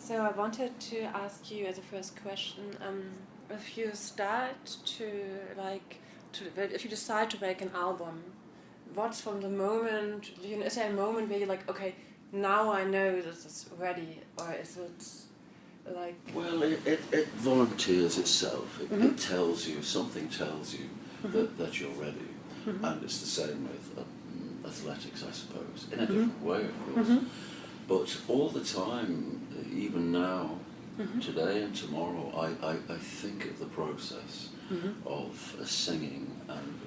So I wanted to ask you as a first question, if you start to if you decide to make an album, what's from the moment, is there a moment where you're like, okay, now I know this is ready, or is it like... Well, it volunteers itself. It tells you, something tells you that you're ready. And it's the same with athletics, I suppose, in a different way, of course. But all the time, even now, today and tomorrow, I think of the process of singing and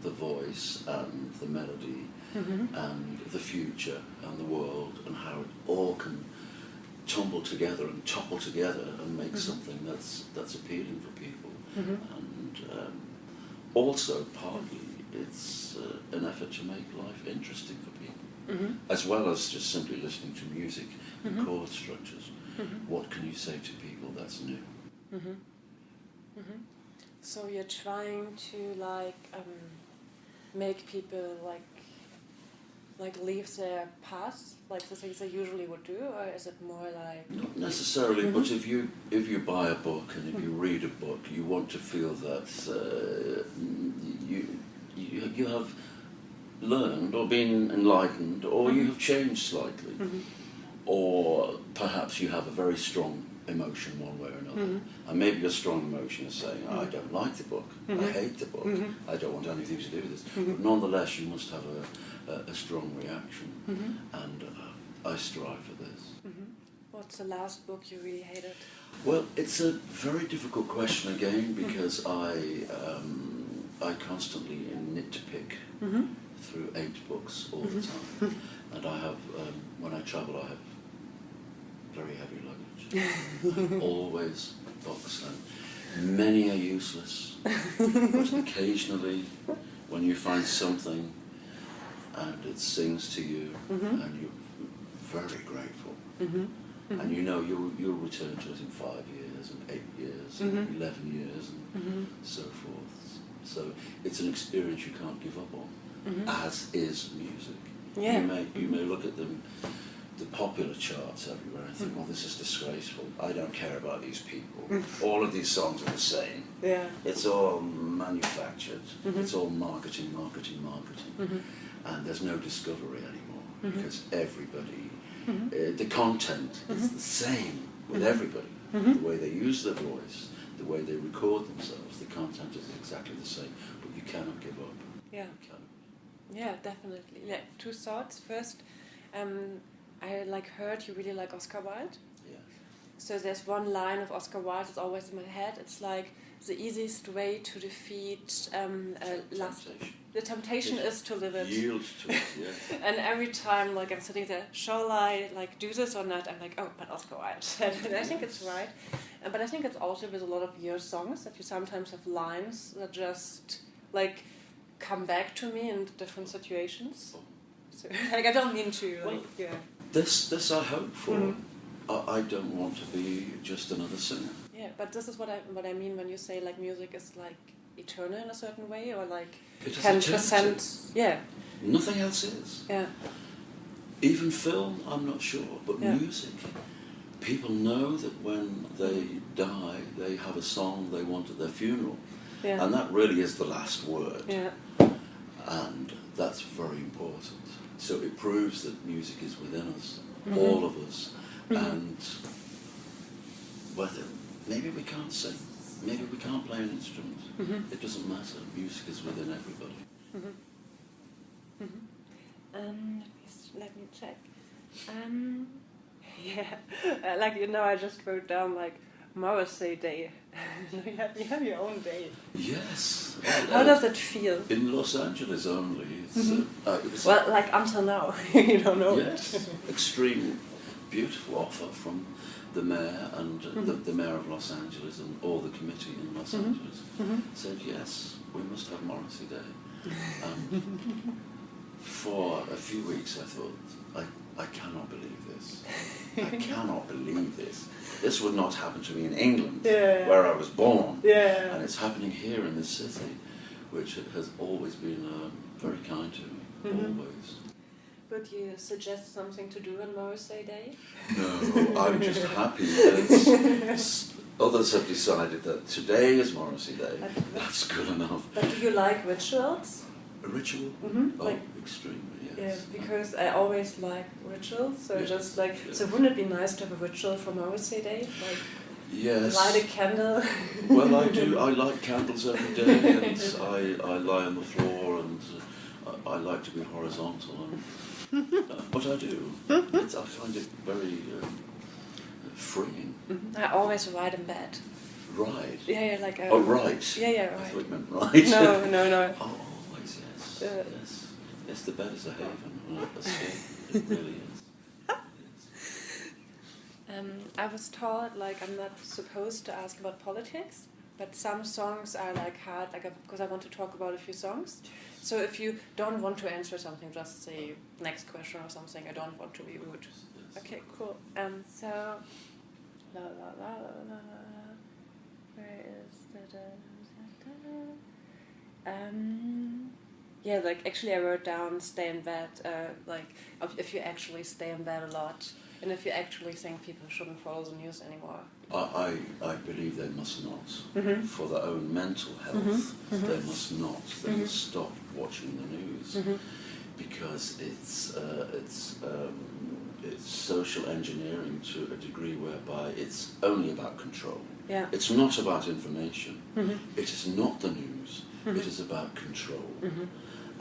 the voice and the melody and the future and the world and how it all can tumble together and topple together and make something that's appealing for people. And also, partly, it's an effort to make life interesting for people, as well as just simply listening to music and chord structures. What can you say to people that's new? So you're trying to make people like leave their past, like the things they usually would do, or is it more like... Not necessarily, but if you buy a book and if you read a book, you want to feel that you have learned or been enlightened, or you have changed slightly, or perhaps you have a very strong emotion one way or another, and maybe your strong emotion is saying, I don't like the book, I hate the book, I don't want anything to do with this, but nonetheless you must have a strong reaction, and I strive for this. What's the last book you really hated? Well, it's a very difficult question again, because I constantly nitpick through 8 books all the time, and I have, when I travel, I have very heavy luggage, always books, and many are useless, but occasionally when you find something and it sings to you and you're very grateful, and you know you'll return to it in 5 years and 8 years and 11 years and so forth. So it's an experience you can't give up on, as is music. Yeah. You may look at the popular charts everywhere and think, well, this is disgraceful. I don't care about these people. All of these songs are the same. Yeah. It's all manufactured. It's all marketing. And there's no discovery anymore, because everybody, the content is the same with everybody. The way they use their voice, the way they record themselves, the content is exactly the same, but you cannot give up. Yeah. Yeah, definitely. Yeah, 2 thoughts. First, I heard you really like Oscar Wilde. Yeah. So there's one line of Oscar Wilde that's always in my head. It's like, the easiest way to defeat the temptation is to live it. Yield to it, yeah. And every time I'm sitting there, shall I do this or not? I'm like, oh, but Oscar Wilde said it. And I think it's right. But I think it's also with a lot of your songs that you sometimes have lines that just come back to me in different situations. So, I don't mean to This I hope for. I don't want to be just another singer. Yeah, but this is what I mean when you say music is eternal in a certain way, or 10%. Yeah. Nothing else is. Yeah. Even film, I'm not sure, but music. People know that when they die, they have a song they want at their funeral, and that really is the last word. Yeah. And that's very important. So it proves that music is within us, all of us. And whether maybe we can't sing, maybe we can't play an instrument, it doesn't matter. Music is within everybody. Let me check. I just wrote down Morrissey Day. You have your own day. Yes. How does it feel? In Los Angeles only. It's, until now, you don't know. Yes. Extreme. Beautiful offer from the mayor and the mayor of Los Angeles and all the committee in Los Angeles said, yes, we must have Morrissey Day. For a few weeks I thought, I cannot believe this. I cannot believe this. This would not happen to me in England, where I was born. Yeah. And it's happening here in this city, which has always been very kind to me, always. would you suggest something to do on Morrissey Day? No, I'm just happy that others have decided that today is Morrissey Day. That's good enough. But do you like rituals? A ritual? Mm-hmm. Oh, like, extremely, yes. Yeah, because I always like rituals, so Yeah. just like, so wouldn't it be nice to have a ritual for Morrissey Day? Like, yes. light a candle? Well, I do. I light candles every day, and I lie on the floor, and I like to be horizontal, and, but I do. I find it very freeing. Mm-hmm. I always write in bed. Right. Yeah, like... Oh, right. Yeah, I right. thought you meant right. No. Oh, always, yes. Yes. Yes, the bed is a haven, a escape. It really is. I was told, like, I'm not supposed to ask about politics, but some songs are, like, hard, like, because I want to talk about a few songs. So if you don't want to answer something, just say next question or something. I don't want to be rude. Yes. Okay, cool. So, where is the... yeah, like, actually I wrote down stay in bed, like, if you actually stay in bed a lot, and if you actually think people shouldn't follow the news anymore. I believe they must not. Mm-hmm. For their own mental health, they must not. They must stop watching the news, because it's social engineering to a degree whereby it's only about control. Yeah. It's not about information. It is not the news. It is about control,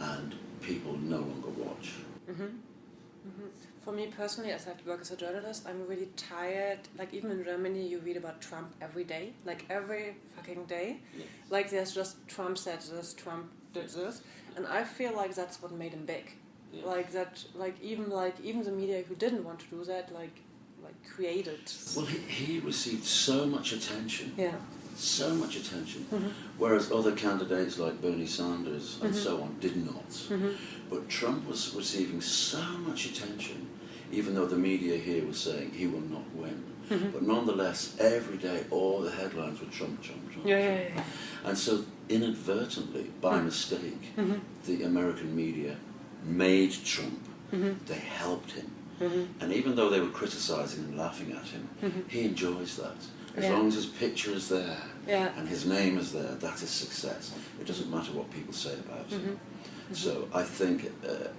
and people no longer watch. For me personally, as I have to work as a journalist, I'm really tired. Like, even in Germany, you read about Trump every day. Like, every fucking day. Yes. Like, there's just Trump said this, Trump did this. And I feel like that's what made him big. Yes. Like, even the media who didn't want to do that, like created. Well, he received so much attention. Yeah. So much attention, whereas other candidates like Bernie Sanders and so on did not. But Trump was receiving so much attention, even though the media here was saying he will not win. But nonetheless, every day, all the headlines were Trump. Yeah. And so, inadvertently, by mistake, the American media made Trump. They helped him. And even though they were criticizing and laughing at him, he enjoys that. As long as his picture is there and his name is there, that is success. It doesn't matter what people say about him. So I think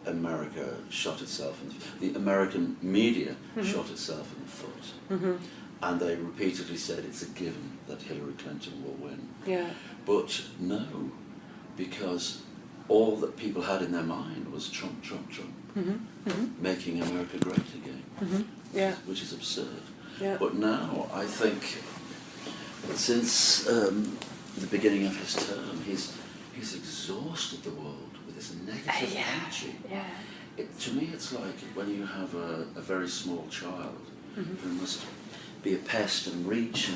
America shot itself the American media shot itself in the foot. And they repeatedly said it's a given that Hillary Clinton will win. Yeah. But no, because all that people had in their mind was Trump, making America great again, which is absurd. Yeah. But now, I think, since the beginning of his term, he's exhausted the world with this negative energy. Yeah. To me, it's like when you have a very small child who must be a pest and reach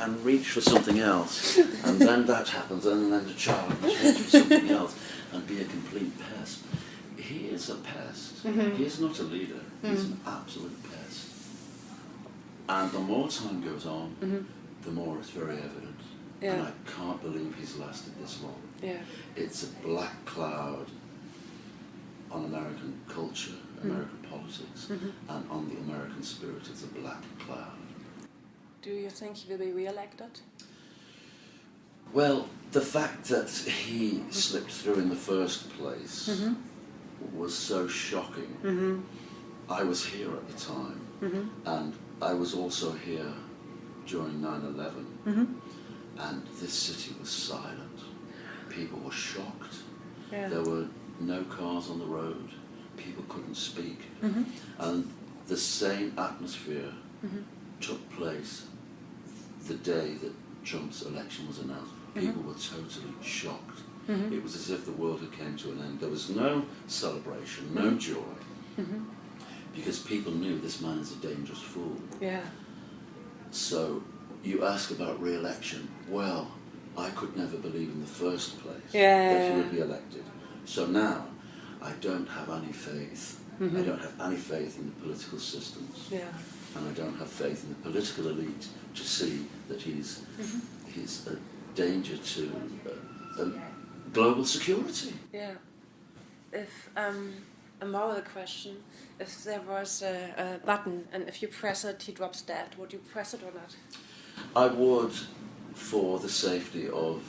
and reach for something else, and then that happens, and then the child must reach for something else and be a complete pest. He is a pest. He is not a leader. He's an absolute pest. And the more time goes on, the more it's very evident. Yeah. And I can't believe he's lasted this long. Yeah. It's a black cloud on American culture, American politics, and on the American spirit. It's a black cloud. Do you think he will be re-elected? Well, the fact that he slipped through in the first place was so shocking. I was here at the time, and I was also here during 9/11, and this city was silent. People were shocked. Yeah. There were no cars on the road. People couldn't speak. And the same atmosphere took place the day that Trump's election was announced. People were totally shocked. It was as if the world had come to an end. There was no celebration, no joy, because people knew this man is a dangerous fool. Yeah. So you ask about re-election. Well, I could never believe in the first place that he would be elected. So now I don't have any faith. I don't have any faith in the political systems. And I don't have faith in the political elite to see that he's a danger to global security. Yeah. If a moral question. If there was a button and if you press it, he drops dead, would you press it or not? I would, for the safety of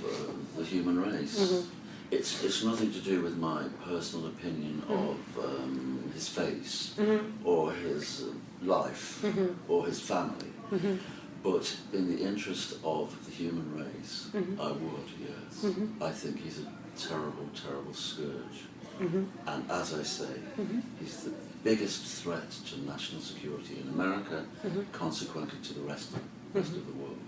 the human race. Mm-hmm. It's nothing to do with my personal opinion of his face or his life or his family. But in the interest of the human race, I would, yes. I think he's a terrible, terrible scourge. And as I say, he's the biggest threat to national security in America, consequently to the rest of the world.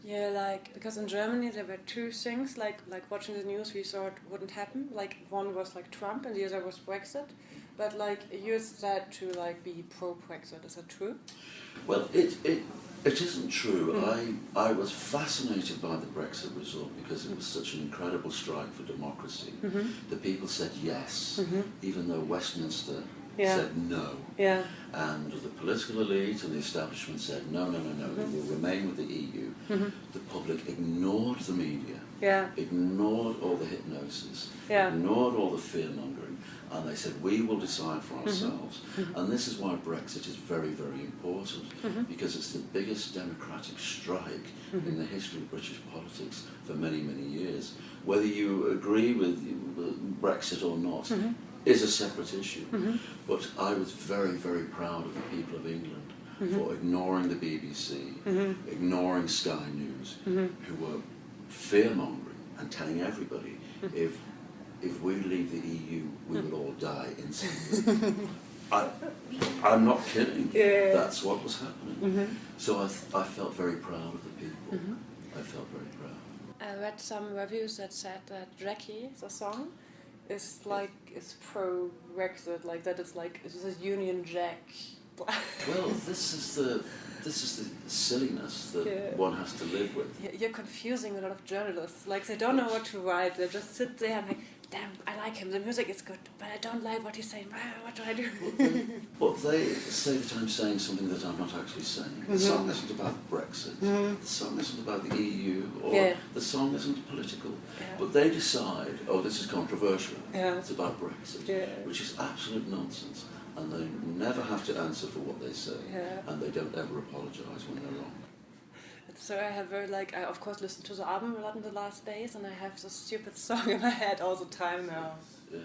Yeah, like, because in Germany there were two things, like watching the news we thought wouldn't happen. Like, one was like Trump and the other was Brexit. But like, you said to like be pro-Brexit, is that true? Well, it isn't true. I was fascinated by the Brexit result because it was such an incredible strike for democracy. The people said yes, even though Westminster said no. Yeah. And the political elite and the establishment said no, we will remain with the EU. The public ignored the media, ignored all the hypnosis, ignored all the fear-mongering, and they said we will decide for ourselves. And this is why Brexit is very, very important, because it's the biggest democratic strike in the history of British politics for many, many years. Whether you agree with Brexit or not is a separate issue. But I was very, very proud of the people of England for ignoring the BBC, ignoring Sky News, who were fear-mongering and telling everybody if we leave the EU, we will all die instantly. I'm not kidding. That's what was happening. So I felt very proud of the people. I felt very proud. I read some reviews that said that Jackie, the song, is pro-Brexit, like that it's a Union Jack. Well, this is the silliness that one has to live with. You're confusing a lot of journalists. Like, they don't know what to write. They just sit there and like, damn, I like him, the music is good, but I don't like what he's saying. What do I do? But they say that I'm saying something that I'm not actually saying. The song isn't about Brexit. The song isn't about the EU, or the song isn't political. But they decide, oh, this is controversial. It's about Brexit, which is absolute nonsense. And they never have to answer for what they say, and they don't ever apologise when they're wrong. So I have I of course listened to the album a lot in the last days, and I have this stupid song in my head all the time now. Yes,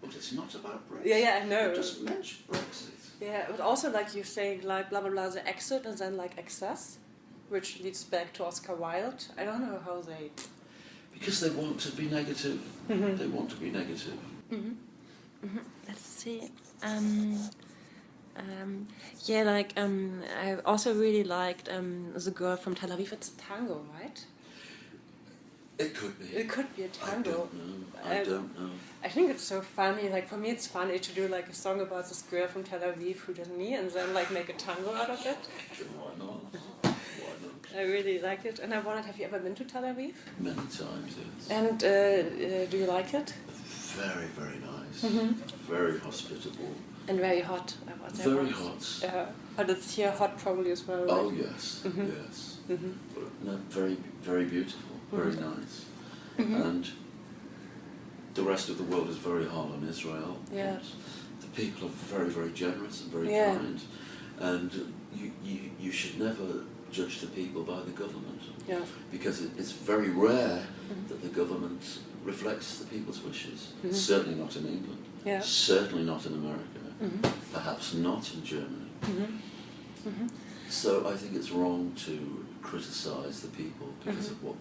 but it's not about Brexit. Yeah, I know. You just mentioned Brexit. Yeah, but also like you saying like blah blah blah the exit and then like excess, which leads back to Oscar Wilde. I don't know how they. Because they want to be negative. They want to be negative. Let's see. I also really liked the girl from Tel Aviv. It's a tango, right? It could be. It could be a tango. I don't know. I think it's so funny. Like, for me, it's funny to do like a song about this girl from Tel Aviv who does me, and then like make a tango out of it. Why not? I really like it, and I wondered, have you ever been to Tel Aviv? Many times, yes. And do you like it? Very, very nice. Very hospitable. And very hot. Very hot. But it's here hot probably as well. Right? Oh yes, yes. No, very, very beautiful. Very nice. And the rest of the world is very hard on Israel. Yeah. The people are very, very generous and very kind. And you should never judge the people by the government. Yeah. Because it's very rare that the government reflects the people's wishes. Certainly not in England. Yeah. Certainly not in America. Perhaps not in Germany. So I think it's wrong to criticise the people because of what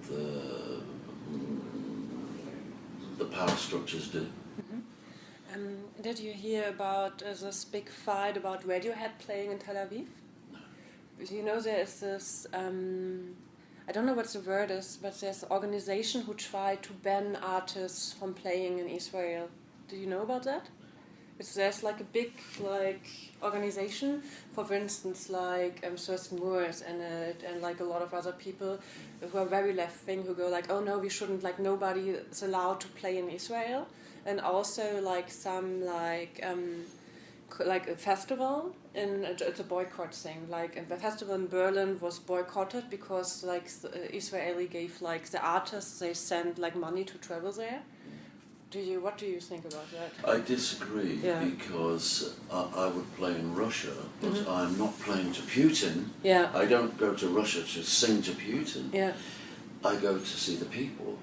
the power structures do. Did you hear about this big fight about Radiohead playing in Tel Aviv? No. You know, there is this, I don't know what the word is, but there's an organization who tried to ban artists from playing in Israel. Do you know about that? There's like a big organization, for instance, like Thurston Moores and like a lot of other people who are very left wing who go like, oh no, we shouldn't, like nobody is allowed to play in Israel, and also like some like a festival it's a boycott thing. Like a festival in Berlin was boycotted because like Israeli gave like the artists, they sent like money to travel there what do you think about that? I disagree because I would play in Russia, but I'm not playing to Putin. Yeah. I don't go to Russia to sing to Putin. Yeah. I go to see the people.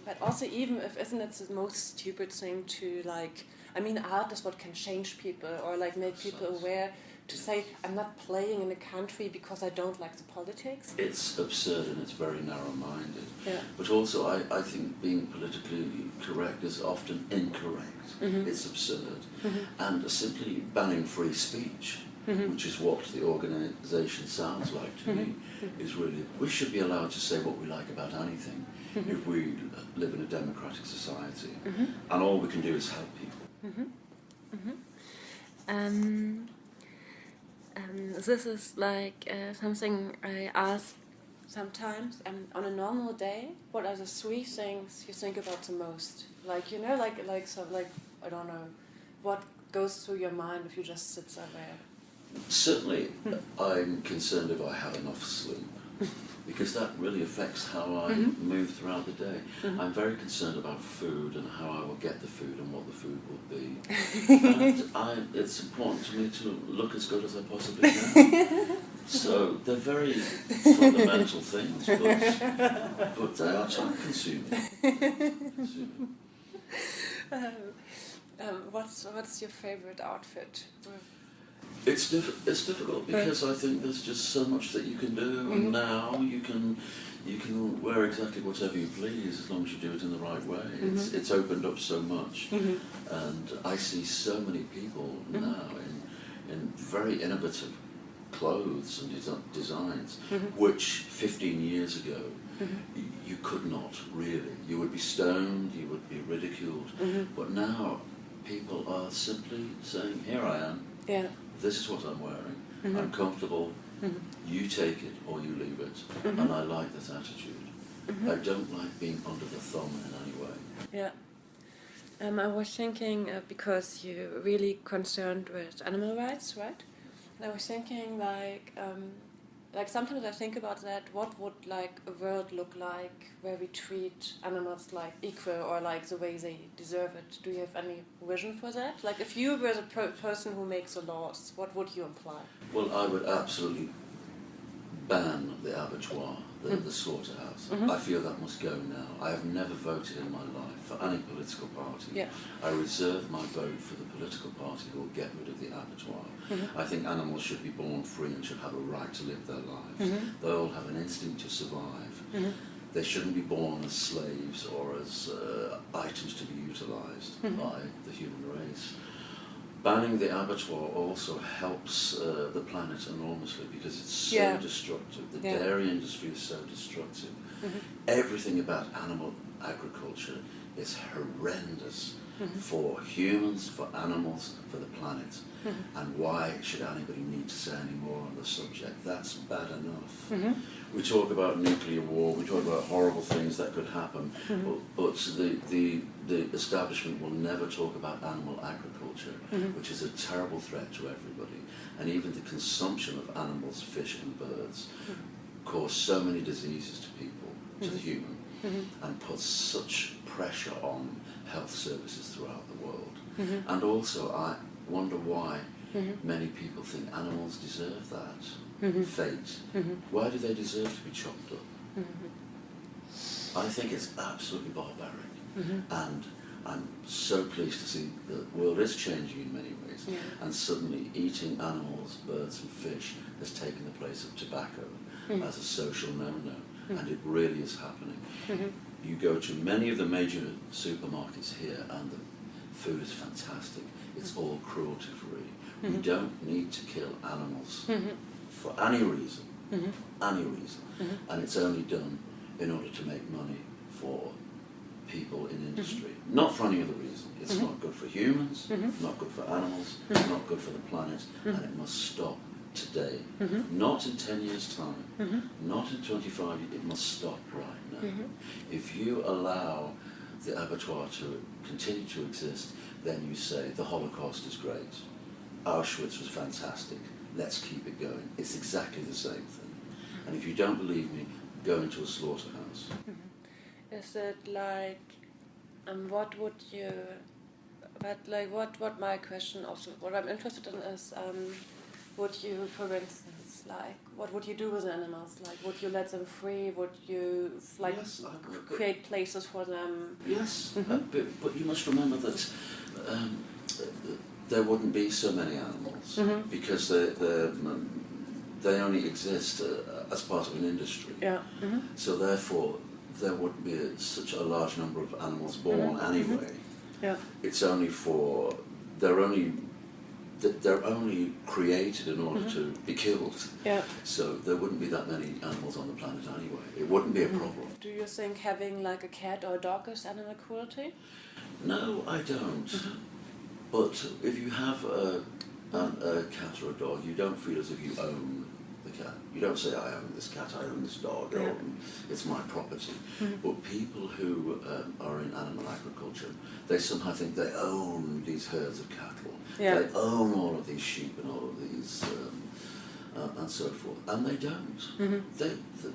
But also, even if isn't it the most stupid thing to like? I mean, art is what can change people or like make people aware. To say I'm not playing in a country because I don't like the politics. It's absurd and it's very narrow-minded. Yeah. But also, I think being politically correct is often incorrect. It's absurd, and simply banning free speech, which is what the organisation sounds like to me, is really. We should be allowed to say what we like about anything if we live in a democratic society, and all we can do is help people. This is like something I ask sometimes. On a normal day, what are the 3 things you think about the most? Like I don't know, what goes through your mind if you just sit somewhere? Certainly, I'm concerned if I have enough sleep, because that really affects how I move throughout the day. I'm very concerned about food and how I will get the food and what the food will be. And it's important to me to look as good as I possibly can. So they're very fundamental things, but they are time-consuming. What's your favorite outfit? It's difficult because I think there's just so much that you can do, and now you can wear exactly whatever you please as long as you do it in the right way. It's opened up so much, and I see so many people now in very innovative clothes and designs, which 15 years ago you could not really. You would be stoned, you would be ridiculed, but now people are simply saying, "Here I am. Yeah. This is what I'm wearing. I'm comfortable. You take it or you leave it." And I like this attitude. I don't like being under the thumb in any way. Yeah. I was thinking, because you're really concerned with animal rights, right? I was thinking like sometimes I think about that. What would like a world look like where we treat animals like equal or like the way they deserve it? Do you have any vision for that? Like if you were the person who makes the laws, what would you imply? Well, I would absolutely ban the abattoir, the slaughterhouse. I feel that must go now. I have never voted in my life for any political party. Yeah. I reserve my vote for the political party who will get rid of the abattoir. I think animals should be born free and should have a right to live their lives. They all have an instinct to survive. They shouldn't be born as slaves or as items to be utilised by the human race. Banning the abattoir also helps the planet enormously because it's so destructive. The dairy industry is so destructive. Everything about animal agriculture is horrendous for humans, for animals, for the planet. And why should anybody need to say any more on the subject? That's bad enough. We talk about nuclear war, we talk about horrible things that could happen, but the establishment will never talk about animal agriculture, which is a terrible threat to everybody. And even the consumption of animals, fish and birds, cause so many diseases to people, to the human, and puts such pressure on health services throughout the world. And also I wonder why many people think animals deserve that fate. Why do they deserve to be chopped up? I think it's absolutely barbaric. And I'm so pleased to see the world is changing in many ways. And suddenly eating animals, birds and fish has taken the place of tobacco as a social no-no. And it really is happening. You go to many of the major supermarkets here and the food is fantastic. It's all cruelty-free. We don't need to kill animals for any reason, and it's only done in order to make money for people in industry, not for any other reason. It's not good for humans, not good for animals, not good for the planet, and it must stop today. Not in 10 years' time, not in 25 years, it must stop right now. If you allow the abattoir to continue to exist, then you say the Holocaust is great, Auschwitz was fantastic, let's keep it going. It's exactly the same thing. And if you don't believe me, go into a slaughterhouse. Is it like What would you? But like, what my question also, what I'm interested in is, would you, for instance, like, what would you do with animals? Like, would you let them free? Would you like Yes, I would. create places for them? Yes, but you must remember that there wouldn't be so many animals because they only exist as part of an industry. Yeah. So therefore, there wouldn't be such a large number of animals born anyway. Yeah. It's only for they're only created in order to be killed. Yeah. So there wouldn't be that many animals on the planet anyway. It wouldn't be a problem. Do you think having like a cat or a dog is animal cruelty? No, I don't. But if you have a cat or a dog, you don't feel as if you own the cat. You don't say, I own this cat, I own this dog, Yeah. it's my property. But people who are in animal agriculture, they somehow think they own these herds of cattle. Yeah. They own all of these sheep and all of these and so forth. And they don't.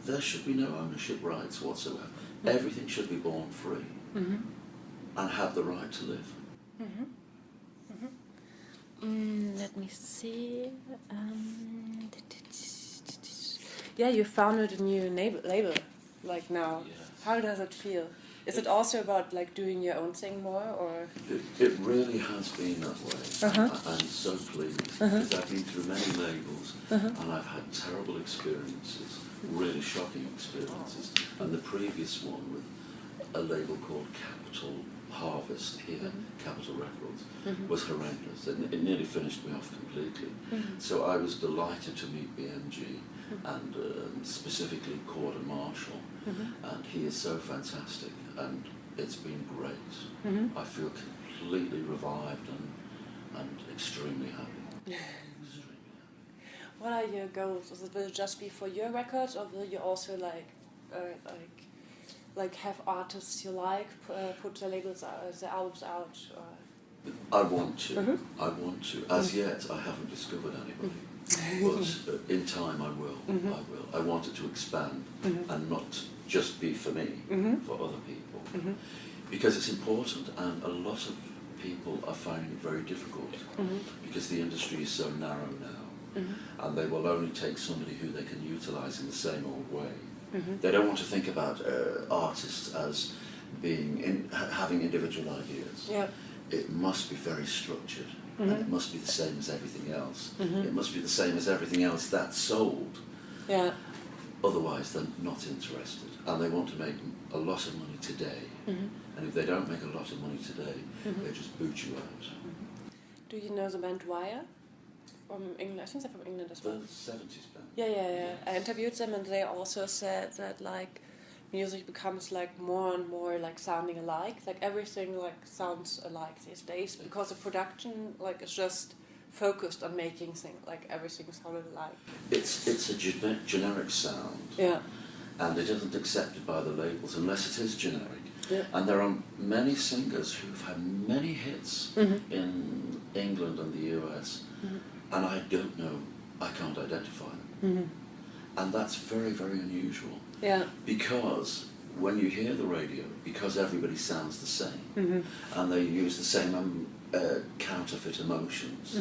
There should be no ownership rights whatsoever. Everything should be born free and have the right to live. Let me see. Yeah, you founded a new label, like now. Yes. How does it feel? Is it also about like doing your own thing more, or? It really has been that way. I'm so pleased because I've been through many labels and I've had terrible experiences, really shocking experiences. And the previous one with a label called Capital Harvest here, Capital Records, was horrendous. It nearly finished me off completely. So I was delighted to meet BMG and specifically Corden Marshall, and he is so fantastic and it's been great. I feel completely revived and extremely happy. What are your goals? Will it just be for your records, or will you also like have artists you like put the labels out, the albums out? Or? I want to. I want to. As yet, I haven't discovered anybody, but in time I will. I will. I want it to expand and not just be for me, for other people, because it's important, and a lot of people are finding it very difficult because the industry is so narrow now, and they will only take somebody who they can utilise in the same old way. They don't want to think about artists as being having individual ideas. Yeah. It must be very structured, and it must be the same as everything else. It must be the same as everything else that's sold. Yeah. Otherwise, they're not interested, and they want to make a lot of money today. And if they don't make a lot of money today, they just boot you out. Do you know the band Wire? From England, I think they're from England as well. The 70s band. Yeah. I interviewed them, and they also said that like music becomes like more and more like sounding alike. Like everything like sounds alike these days because the production like is just focused on making things like everything sounded alike. It's a generic sound. Yeah. And it isn't accepted by the labels unless it is generic. Yeah. And there are many singers who've had many hits in England and the US, and I don't know, I can't identify them. And that's very, very unusual. Yeah. Because when you hear the radio, because everybody sounds the same, and they use the same counterfeit emotions,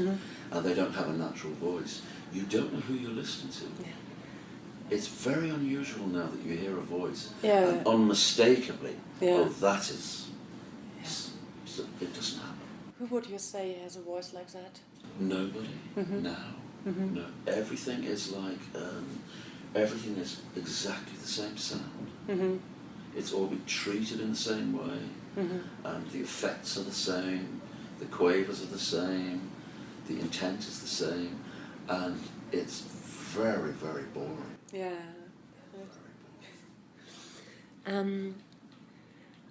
and they don't have a natural voice, you don't know who you're listening to. Yeah. It's very unusual now that you hear a voice, Yeah. and unmistakably, Yeah. oh, that is, it doesn't happen. Who would you say has a voice like that? Nobody now. No, everything is like, everything is exactly the same sound. It's all been treated in the same way, and the effects are the same, the quavers are the same, the intent is the same, and it's very, very boring. Yeah.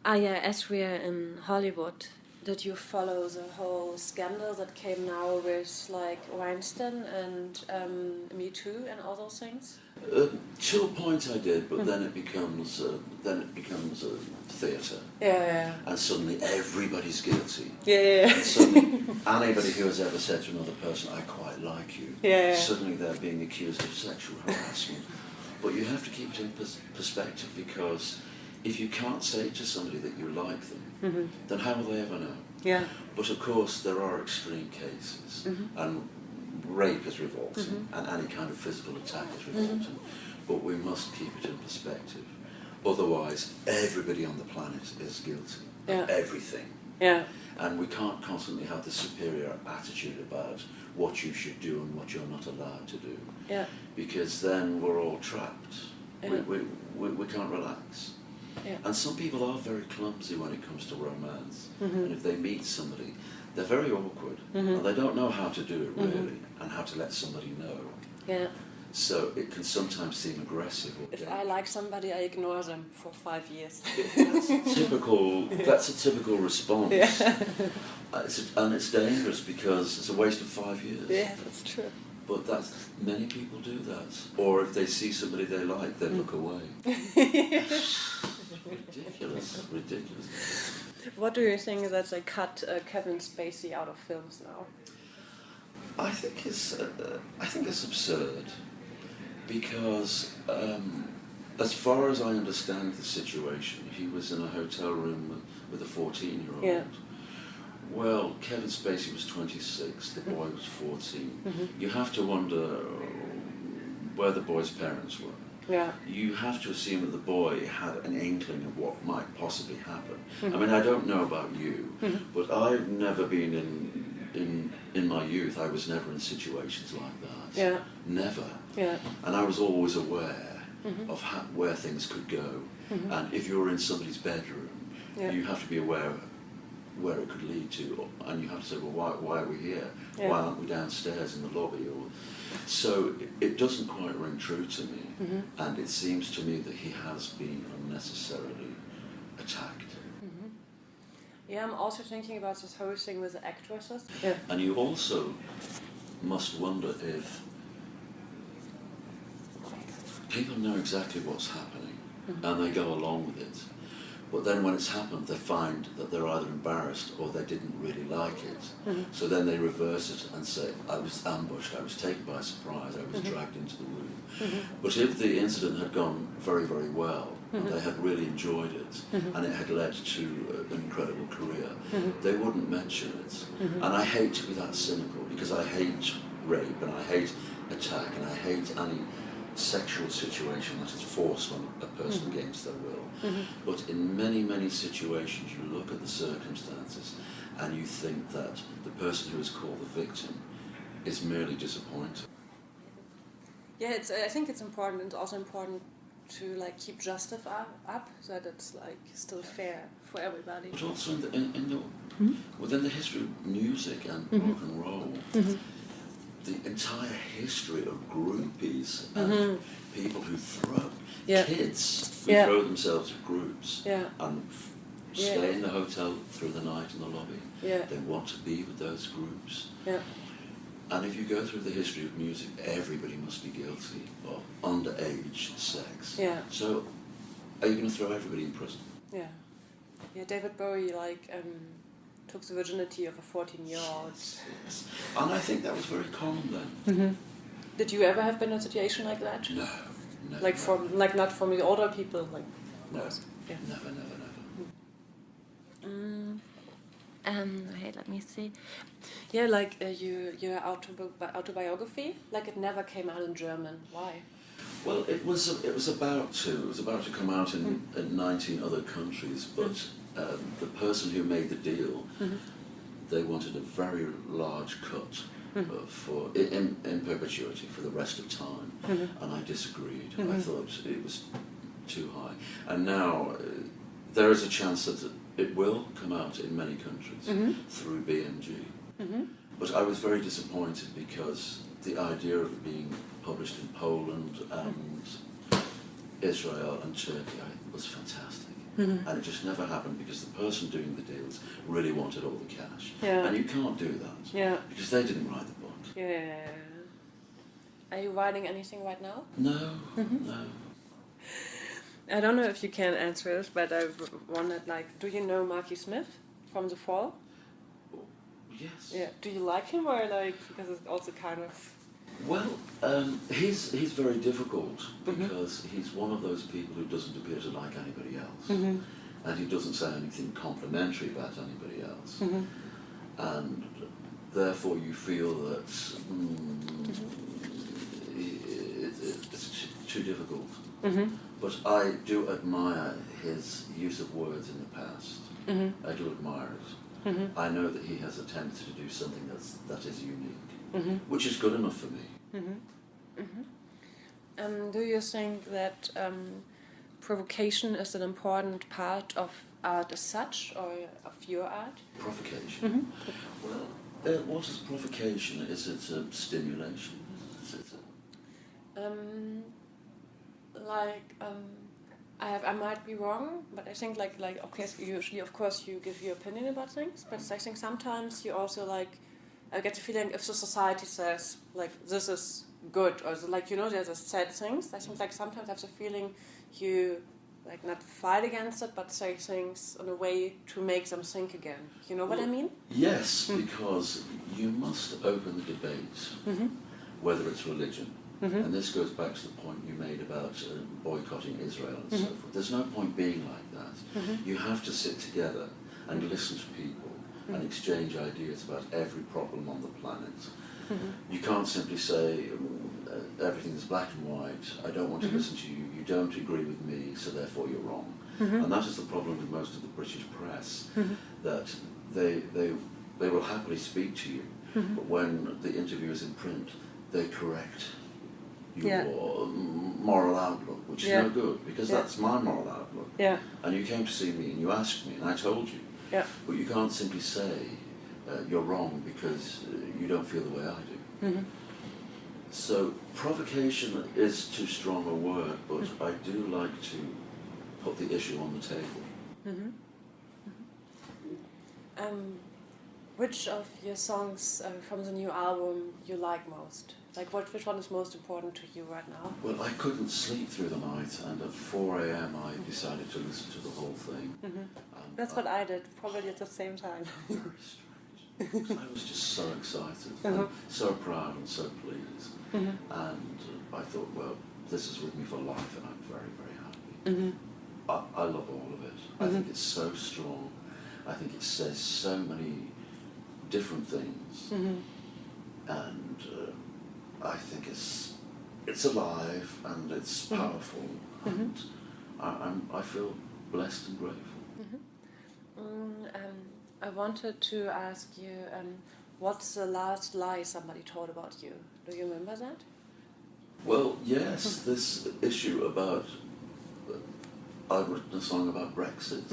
As we are in Hollywood, did you follow the whole scandal that came now with like Weinstein and Me Too and all those things? To a point I did, but then it becomes theatre. Yeah. And suddenly everybody's guilty. Yeah. And suddenly anybody who has ever said to another person, I quite like you, Yeah. suddenly they're being accused of sexual harassment. But you have to keep it in perspective, because if you can't say to somebody that you like them, then how will they ever know? Yeah. But of course, there are extreme cases, and rape is revolting, and any kind of physical attack is revolting. But we must keep it in perspective. Otherwise, everybody on the planet is guilty of everything. Yeah. And we can't constantly have the superior attitude about what you should do and what you're not allowed to do. Yeah. Because then we're all trapped. Yeah. We can't relax. Yeah. And some people are very clumsy when it comes to romance. And if they meet somebody, they're very awkward. And they don't know how to do it really, and how to let somebody know. Yeah. So it can sometimes seem aggressive. Or If I like somebody, I ignore them for 5 years. That's a typical response. Yeah. And it's dangerous because it's a waste of 5 years. Yeah, that's true. But many people do that. Or if they see somebody they like, they look away. Ridiculous. What do you think that they cut Kevin Spacey out of films now? I think it's absurd because, as far as I understand the situation, he was in a hotel room with a 14-year-old. Yeah. Well, Kevin Spacey was 26, the boy was 14. You have to wonder where the boy's parents were. Yeah. You have to assume that the boy had an inkling of what might possibly happen. I mean, I don't know about you, but I've never been in my youth, I was never in situations like that. Yeah. Never. Yeah. And I was always aware of where things could go. And if you're in somebody's bedroom, you have to be aware where it could lead to, and you have to say, well, why are we here? Yeah. Why aren't we downstairs in the lobby? So it doesn't quite ring true to me, and it seems to me that he has been unnecessarily attacked. Yeah, I'm also thinking about this whole thing with the actresses. Yeah. And you also must wonder if people know exactly what's happening, and they go along with it. But then when it's happened, they find that they're either embarrassed or they didn't really like it. So then they reverse it and say, I was ambushed, I was taken by surprise, I was dragged into the room. But if the incident had gone very, very well, and they had really enjoyed it, and it had led to an incredible career, they wouldn't mention it. And I hate to be that cynical, because I hate rape, and I hate attack, and I hate any sexual situation that is forced on a person against their will. But in many, many situations you look at the circumstances and you think that the person who is called the victim is merely disappointed. Yeah, I think it's important. It's also important to keep justice up so that it's still fair for everybody. But also within the history of music and rock and roll, the entire history of groupies and people who throw kids who throw themselves at groups and stay in the hotel through the night in the lobby. They want to be with those groups. And if you go through the history of music, everybody must be guilty of underage sex. So are you going to throw everybody in prison? Yeah, David Bowie took the virginity of a 14-year-old. Yes. And I think that was very common then. Did you ever have been in a situation like that? No. Not from the older people? No. Yeah. Never. Hey, let me see. Yeah, your autobiography, it never came out in German. Why? Well, it was about to come out in 19 other countries, but the person who made the deal, they wanted a very large cut in perpetuity for the rest of time, and I disagreed. I thought it was too high, and now there is a chance that it will come out in many countries through BMG. But I was very disappointed because the idea of it being published in Poland and Israel and Turkey was fantastic. And it just never happened because the person doing the deals really wanted all the cash. And you can't do that because they didn't write the book. Yeah. Are you writing anything right now? No, no. I don't know if you can answer this, but I wondered, do you know Marky Smith from The Fall? Yes. Yeah. Do you like him, or because it's also kind of Well, he's very difficult because he's one of those people who doesn't appear to like anybody else, and he doesn't say anything complimentary about anybody else, and therefore you feel that it's too difficult. But I do admire his use of words in the past. I do admire it. I know that he has attempted to do something that is unique, which is good enough for me. Do you think that provocation is an important part of art as such, or of your art? Provocation? Well, what is provocation? Is it stimulation? I might be wrong, but I think okay, so usually of course you give your opinion about things, but I think sometimes you also I get the feeling if the society says this is good, or there's a said things. I think sometimes I have the feeling you not fight against it, but say things in a way to make them think again. You know what I mean? Yes, because you must open the debate, whether it's religion. And this goes back to the point you made about boycotting Israel and so forth. There's no point being like that. You have to sit together and listen to people and exchange ideas about every problem on the planet. You can't simply say everything is black and white, I don't want to listen to you, you don't agree with me, so therefore you're wrong. And that is the problem with most of the British press, that they will happily speak to you, but when the interview is in print, they correct your moral outlook, which is no good, because that's my moral outlook. And you came to see me and you asked me and I told you. But you can't simply say you're wrong because you don't feel the way I do. So provocation is too strong a word, but I do like to put the issue on the table. Which of your songs from the new album you like most? Which one is most important to you right now? Well, I couldn't sleep through the night, and at 4 a.m. I decided to listen to the whole thing. That's what I did, probably at the same time. Very strange. I was just so excited, and so proud and so pleased. And I thought, well, this is with me for life, and I'm very, very happy. I love all of it. I think it's so strong. I think it says so many different things. And I think it's alive and it's powerful, and I feel blessed and grateful. I wanted to ask you, what's the last lie somebody told about you? Do you remember that? Well, yes, this issue about I've written a song about Brexit,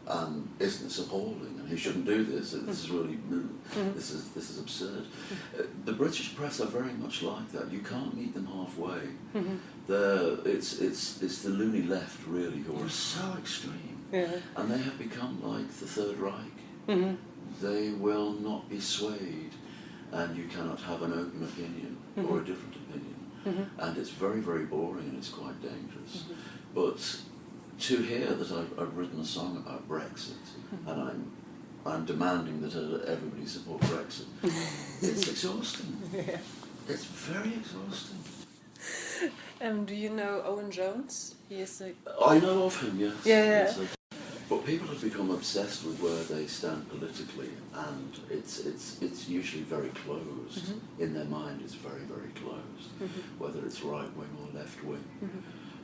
and isn't this appalling? And he shouldn't do this. This is really this is absurd. The British press are very much like that. You can't meet them halfway. It's the loony left really who are so extreme, and they have become like the Third Reich. They will not be swayed, and you cannot have an open opinion or a different opinion, and it's very, very boring and it's quite dangerous. But to hear that I've written a song about Brexit, and I'm demanding that everybody support Brexit, it's exhausting. It's very exhausting. Do you know Owen Jones? He is I know of him, yes. Yeah. But people have become obsessed with where they stand politically, and it's usually very closed. In their mind, it's very, very closed, whether it's right wing or left wing.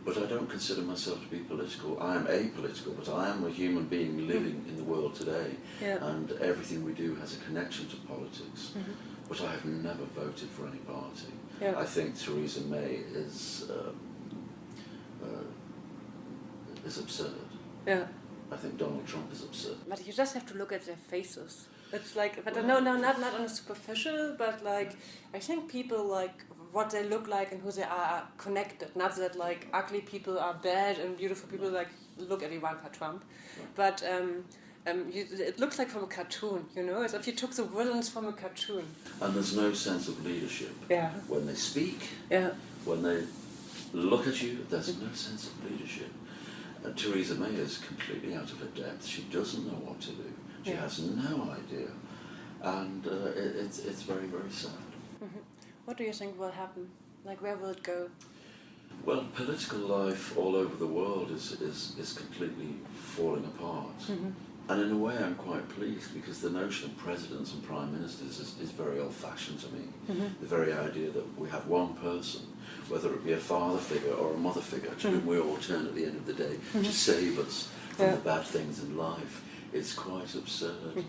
But I don't consider myself to be political. I am apolitical, but I am a human being living in the world today, and everything we do has a connection to politics. But I have never voted for any party. I think Theresa May is absurd. I think Donald Trump is absurd. But you just have to look at their faces. It's but no, not on a superficial, but I think people what they look like and who they are connected. Not that ugly people are bad and beautiful people look at Ivanka Trump, but it looks like from a cartoon. As if you took the villains from a cartoon. And there's no sense of leadership. When they speak, when they look at you, there's no sense of leadership. Theresa May is completely out of her depth. She doesn't know what to do. She has no idea, and it's very, very sad. What do you think will happen? Like, where will it go? Well, political life all over the world is completely falling apart. And in a way I'm quite pleased, because the notion of presidents and prime ministers is very old-fashioned to me. The very idea that we have one person, whether it be a father figure or a mother figure, to whom we all turn at the end of the day to save us from the bad things in life, is quite absurd.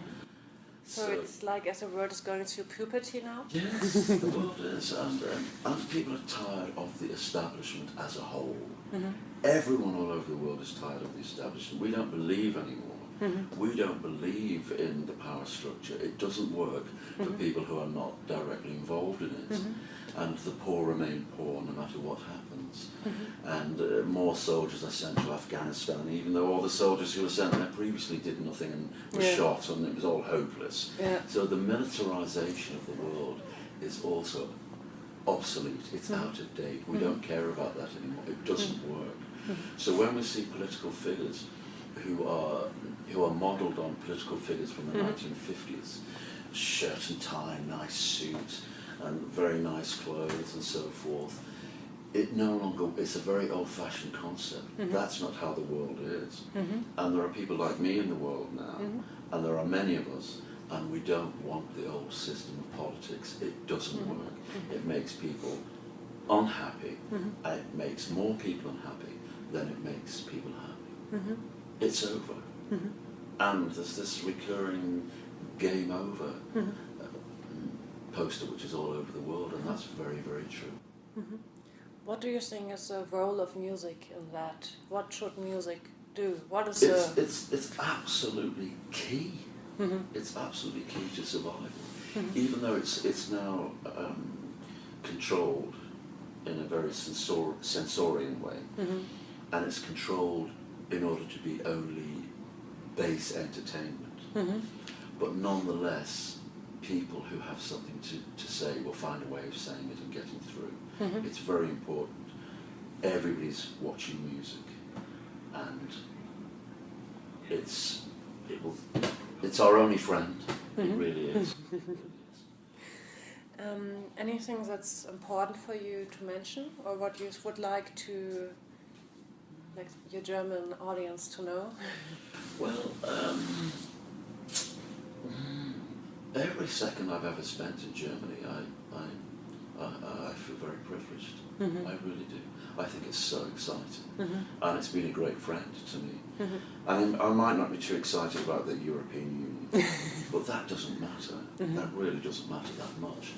So it's like as the world is going through puberty now? Yes, the world is, and people are tired of the establishment as a whole. Everyone all over the world is tired of the establishment. We don't believe anymore. We don't believe in the power structure. It doesn't work for people who are not directly involved in it. And the poor remain poor no matter what happens. And more soldiers are sent to Afghanistan, even though all the soldiers who were sent there previously did nothing and were shot, and it was all hopeless. So the militarization of the world is also obsolete. It's out of date. We don't care about that anymore. It doesn't work. So when we see political figures who are modelled on political figures from the 1950s, shirt and tie, nice suit, and very nice clothes and so forth, it no longer, it's a very old-fashioned concept. That's not how the world is. And there are people like me in the world now, and there are many of us, and we don't want the old system of politics. It doesn't work. It makes people unhappy, and it makes more people unhappy than it makes people happy. It's over. And there's this recurring game over poster which is all over the world, and that's very, very true. What do you think is the role of music in that? What should music do? What is it's absolutely key. It's absolutely key to survival. Even though it's now controlled in a very sensorian way, and it's controlled in order to be only base entertainment. But nonetheless, people who have something to say will find a way of saying it and getting through. It's very important. Everybody's watching music, and it's our only friend. It really is. It really is. Anything that's important for you to mention, or what you would like to, like, your German audience to know? Well, every second I've ever spent in Germany, I feel very privileged. I really do. I think it's so exciting, and it's been a great friend to me. And I might not be too excited about the European Union, but that doesn't matter. That really doesn't matter that much.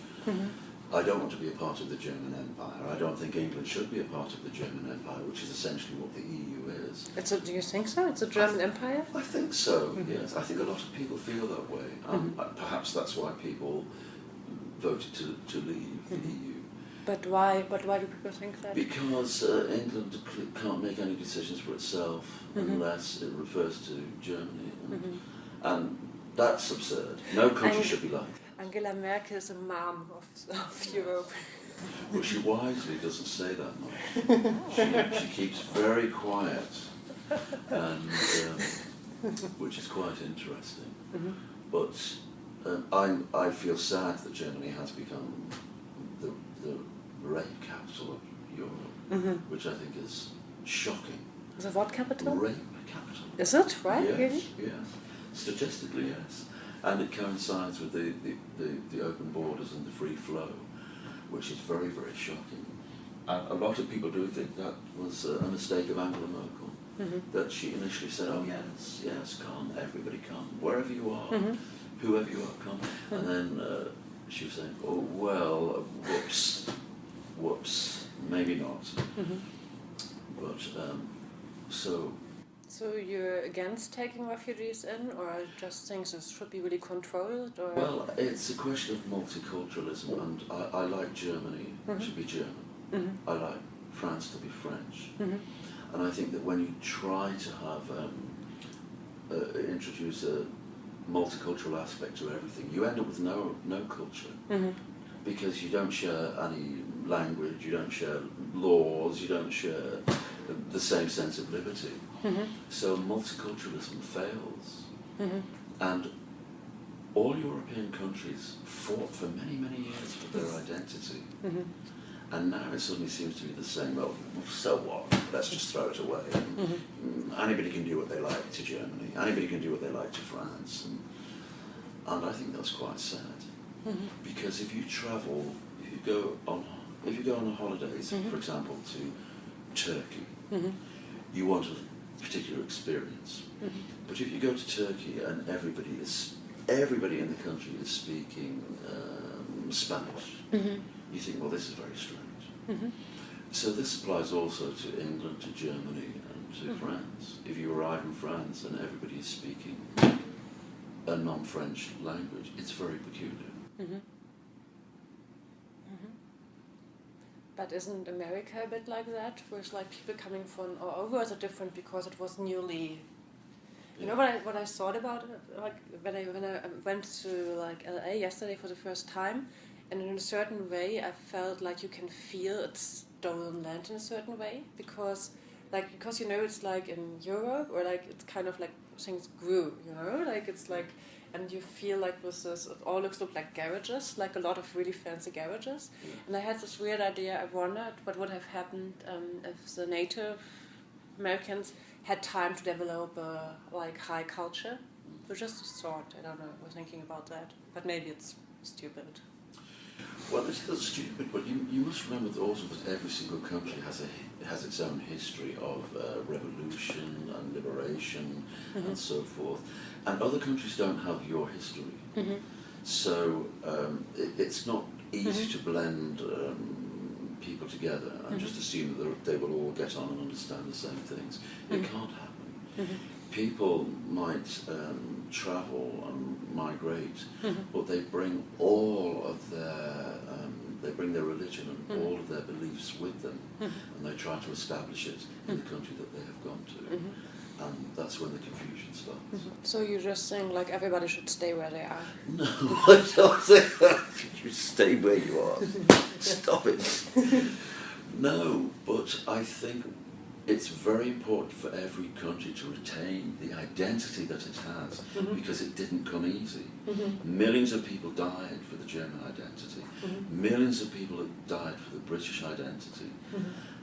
I don't want to be a part of the German Empire. I don't think England should be a part of the German Empire, which is essentially what the EU is. Do you think so? It's a German empire? I think so, yes. I think a lot of people feel that way. Perhaps that's why people voted to leave the EU. But why do people think that? Because England can't make any decisions for itself unless it refers to Germany. And that's absurd. No country should be like that. Angela Merkel is a mom of Europe. Well, she wisely doesn't say that much. She keeps very quiet, and which is quite interesting. But I feel sad that Germany has become the rape capital of Europe, which I think is shocking. The what capital? Rape capital. Is it, right? Yes, Really? yes. Statistically, yes. And it coincides with the open borders and the free flow, which is very, very shocking. And a lot of people do think that was a mistake of Angela Merkel, that she initially said, oh yes, yes, come, everybody come, wherever you are, whoever you are, come. And then she was saying, oh, well, whoops, maybe not. But, So you're against taking refugees in, or just think this should be really controlled? Or? Well, it's a question of multiculturalism, and I like Germany to be German. I like France to be French. And I think that when you try to have introduce a multicultural aspect to everything, you end up with no culture, because you don't share any language, you don't share laws, you don't share the same sense of liberty. So multiculturalism fails, and all European countries fought for many, many years for their identity. And now it suddenly seems to be the same. Well, so what? Let's just throw it away. And, anybody can do what they like to Germany. Anybody can do what they like to France. And I think that's quite sad. Because if you travel, if you go on a holidays, for example, to Turkey, you want a particular experience. But if you go to Turkey and everybody in the country is speaking Spanish, you think, well, this is very strange. So this applies also to England, to Germany, and to France. If you arrive in France and everybody is speaking a non-French language, it's very peculiar. But isn't America a bit like that, where it's like people coming from all over? Is it different because it was newly? You know what I thought about it? Like when I went to like LA yesterday for the first time, and in a certain way I felt like you can feel it's stolen land in a certain way, because you know it's like in Europe, or like it's kind of like things grew, you know, like it's like, and you feel like with this, it all look like garages, like a lot of really fancy garages. And I had this weird idea. I wondered what would have happened if the Native Americans had time to develop a like high culture. It was just a thought. I don't know. I was thinking about that, but maybe it's stupid. Well, it's not stupid, but you must remember also that every single country has its own history of revolution and liberation and so forth, and other countries don't have your history. So it's not easy to blend people together and just assume that they will all get on and understand the same things. It can't happen. People might travel and migrate, but they bring all of their religion and all of their beliefs with them, and they try to establish it in the country that they have gone to, and that's when the confusion starts. So you just think like everybody should stay where they are? No, I don't think that. You stay where you are. Stop it. No, but I think it's very important for every country to retain the identity that it has, because it didn't come easy. Millions of people died for the German identity. Millions of people have died for the British identity.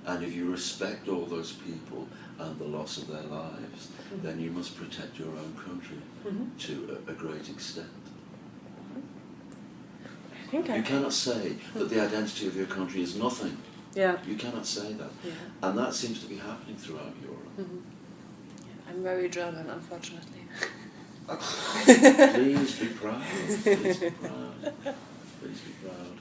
And if you respect all those people and the loss of their lives, then you must protect your own country to a great extent. You cannot say that the identity of your country is nothing. Yeah. You cannot say that. Yeah. And that seems to be happening throughout Europe. Yeah, I'm very German, unfortunately. Please be proud. Please be proud. Please be proud.